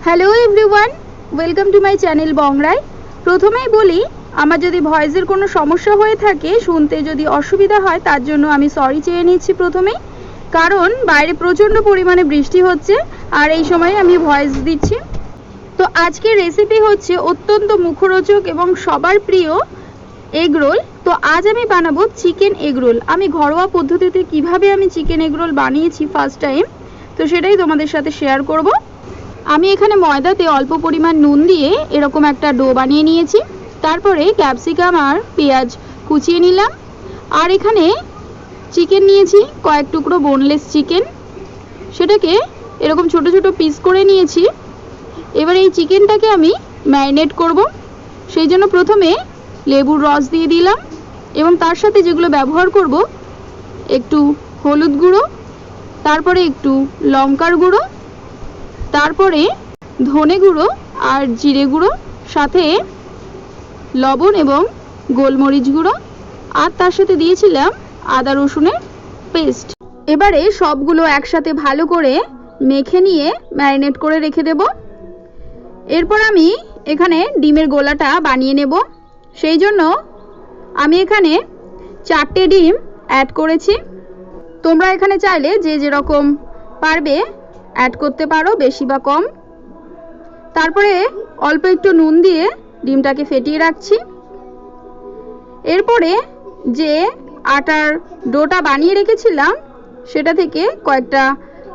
Hello everyone, welcome to my channel Bongrai. প্রথমেই বলি, আমার যদি ভয়েসের কোনো সমস্যা হয়ে থাকে, শুনতে যদি অসুবিধা হয়, তার জন্য আমি সরি চেয়ে নিচ্ছি প্রথমেই। কারণ বাইরে প্রচণ্ড পরিমাণে বৃষ্টি হচ্ছে আর এই সময় আমি ভয়েস দিচ্ছি। তো আজকের রেসিপি হচ্ছে অত্যন্ত মুখরোচক এবং সবার প্রিয় এগরোল। তো আজ আমি বানাবো চিকেন এগরোল। আমি ঘরোয়া পদ্ধতিতে কিভাবে আমি চিকেন এগরোল বানিয়েছি ফার্স্ট টাইম, তো সেটাই তোমাদের সাথে শেয়ার করব। আমি এখানে ময়দাতে অল্প পরিমাণ নুন দিয়ে এরকম একটা ডো বানিয়ে নিয়েছি। তারপরে ক্যাপসিকাম আর পেঁয়াজ কুচিয়ে নিলাম। আর এখানে চিকেন নিয়েছি, কয়েক টুকরো বোনলেস চিকেন, সেটাকে এরকম ছোট ছোট পিস করে নিয়েছি। এবার এই চিকেনটাকে আমি ম্যারিনেট করব। সেই জন্য প্রথমে লেবুর রস দিয়ে দিলাম এবং তার সাথে যেগুলো ব্যবহার করব, একটু হলুদ গুঁড়ো, তারপরে একটু লঙ্কার গুঁড়ো, তারপরে ধনে গুঁড়ো আর জিরে গুঁড়ো, সাথে লবণ এবং গোলমরিচ গুঁড়ো, আর তার সাথে দিয়েছিলাম আদা রসুনের পেস্ট। এবারে সবগুলো একসাথে ভালো করে মেখে নিয়ে ম্যারিনেট করে রেখে দেব। এরপর আমি এখানে ডিমের গোলাটা বানিয়ে নেব। সেই জন্য আমি এখানে 4টে ডিম অ্যাড করেছি। তোমরা এখানে চাইলে যে যেরকম পারবে অ্যাড করতে পারো, বেশি বা কম। তারপরে অল্প একটু নুন দিয়ে ডিমটাকে ফেটিয়ে রাখছি। এরপরে যে আটার ডোটা বানিয়ে রেখেছিলাম সেটা থেকে কয়েকটা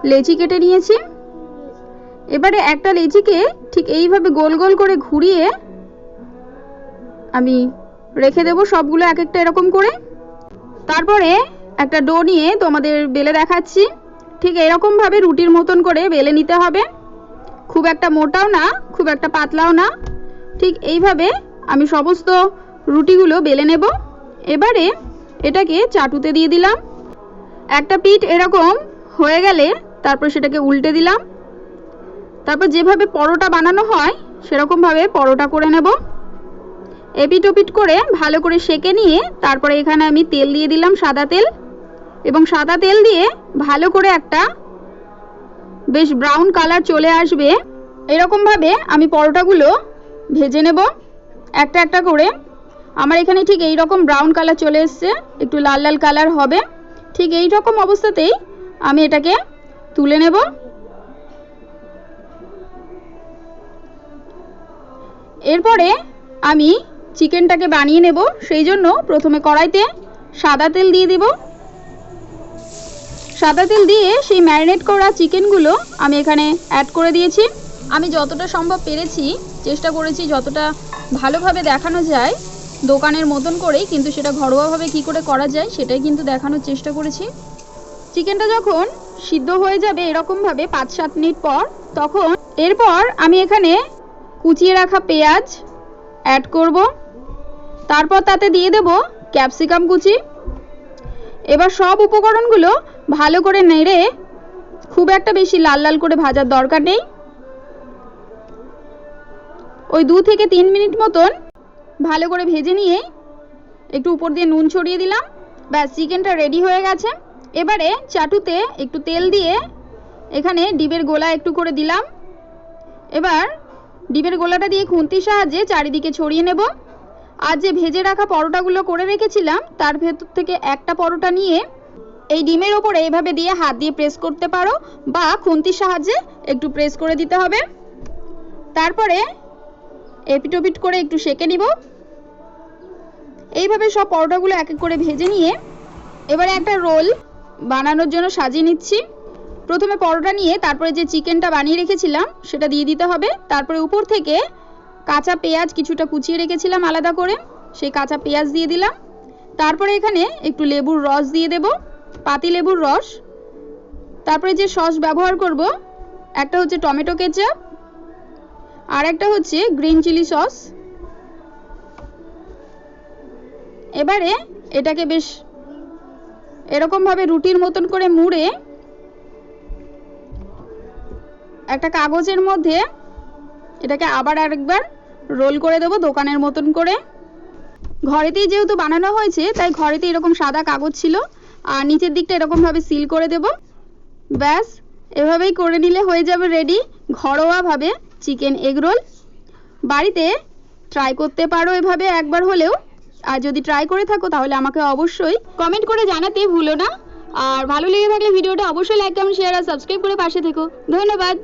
লেচি কেটে নিয়েছি। এবারে একটা লেচিকে ঠিক এইভাবে গোল গোল করে ঘুরিয়ে আমি রেখে দেব, সবগুলো এক একটা এরকম করে। তারপরে একটা ডো নিয়ে তোমাদের বেলে দেখাচ্ছি। ঠিক এরকমভাবে রুটির মতন করে বেলে নিতে হবে, খুব একটা মোটাও না, খুব একটা পাতলাও না। ঠিক এইভাবে আমি সমস্ত রুটিগুলো বেলে নেব। এবারে এটাকে চাটুতে দিয়ে দিলাম। একটা পিঠ এরকম হয়ে গেলে তারপর সেটাকে উল্টে দিলাম। তারপর যেভাবে পরোটা বানানো হয় সেরকমভাবে পরোটা করে নেব। এপিট ওপিট করে ভালো করে সেঁকে নিয়ে তারপরে এখানে আমি তেল দিয়ে দিলাম, সাদা তেল, এবং সাদা তেল দিয়ে ভালো করে একটা বেশ ব্রাউন কালার চলে আসবে এরকমভাবে আমি পরোটাগুলো ভেজে নেব একটা একটা করে। আমার এখানে ঠিক এই রকম ব্রাউন কালার চলে এসছে, একটু লাল লাল কালার হবে। ঠিক এই রকম অবস্থাতেই আমি এটাকে তুলে নেব। এরপরে আমি চিকেনটাকে বানিয়ে নেব। সেই জন্য প্রথমে কড়াইতে সাদা তেল দিয়ে দেব। সাদা তেল দিয়ে সেই ম্যারিনেট করা চিকেনগুলো আমি এখানে অ্যাড করে দিয়েছি। আমি যতটা সম্ভব পেরেছি চেষ্টা করেছি যতটা ভালোভাবে দেখানো যায় দোকানের মতন করেই, কিন্তু সেটা ঘরোয়াভাবে কি করে করা যায় সেটাই কিন্তু দেখানোর চেষ্টা করেছি। চিকেনটা যখন সিদ্ধ হয়ে যাবে এরকমভাবে 5-7 মিনিট পর, তখন এরপর আমি এখানে কুচিয়ে রাখা পেঁয়াজ অ্যাড করব। তারপর তাতে দিয়ে দেব ক্যাপসিকাম কুচি। এবার সব উপকরণগুলো ভালো করে নেড়ে, খুব একটা বেশি লাল লাল করে ভাজার দরকার নেই, ওই 2 থেকে 3 মিনিট মতন ভালো করে ভেজে নিয়ে একটু উপর দিয়ে নুন ছড়িয়ে দিলাম। ব্যাস, চিকেনটা রেডি হয়ে গেছে। এবারে চাটুতে একটু তেল দিয়ে এখানে ডিমের গোলা একটু করে দিলাম। এবার ডিমের গোলাটা দিয়ে খুন্তির সাহায্যে চারিদিকে ছড়িয়ে নেব। আর যে ভেজে রাখা পরোটাগুলো করে রেখেছিলাম তার ভেতর থেকে একটা পরোটা নিয়ে এই ডিমের ওপরে এভাবে দিয়ে হাত দিয়ে প্রেস করতে পারো, বা খুন্তির সাহায্যে একটু প্রেস করে দিতে হবে। তারপরে এপিট ওপিট করে একটু সেঁকে নিব। এইভাবে সব পরোটাগুলো এক এক করে ভেজে নিয়ে এবারে একটা রোল বানানোর জন্য সাজিয়ে নিচ্ছি। প্রথমে পরোটা নিয়ে তারপরে যে চিকেনটা বানিয়ে রেখেছিলাম সেটা দিয়ে দিতে হবে। তারপরে উপর থেকে কাঁচা পেঁয়াজ কিছুটা কুচিয়ে রেখেছিলাম আলাদা করে, সেই কাঁচা পেঁয়াজ দিয়ে দিলাম। তারপরে এখানে একটু লেবুর রস দিয়ে দেব, পাতি লেবুর রস। তারপরে যে সস ব্যবহার করব, একটা হচ্ছে টমেটো কেচাপ আর একটা হচ্ছে গ্রিন চিলি সস। এবারে এটাকে বেশ এরকমভাবে রুটির মতন করে মুড়ে একটা কাগজের মধ্যে এটাকে আবার আরেকবার রোল করে দেব দোকানের মতন করে। ঘরেতেই যেহেতু বানানো হয়েছে তাই ঘরেতে এরকম সাদা কাগজ ছিল, আর নিচের দিকটা এরকমভাবে সিল করে দেব। ব্যাস, এভাবেই করে নিলে হয়ে যাবে রেডি ঘরোয়াভাবে চিকেন এগরোল। বাড়িতে ট্রাই করতে পারো এভাবে একবার হলেও, আর যদি ট্রাই করে থাকো তাহলে আমাকে অবশ্যই কমেন্ট করে জানাতে ভুলো না। আর ভালো লেগে থাকলে ভিডিওটা অবশ্যই লাইক কমেন্ট শেয়ার আর সাবস্ক্রাইব করে পাশে থেকো। ধন্যবাদ।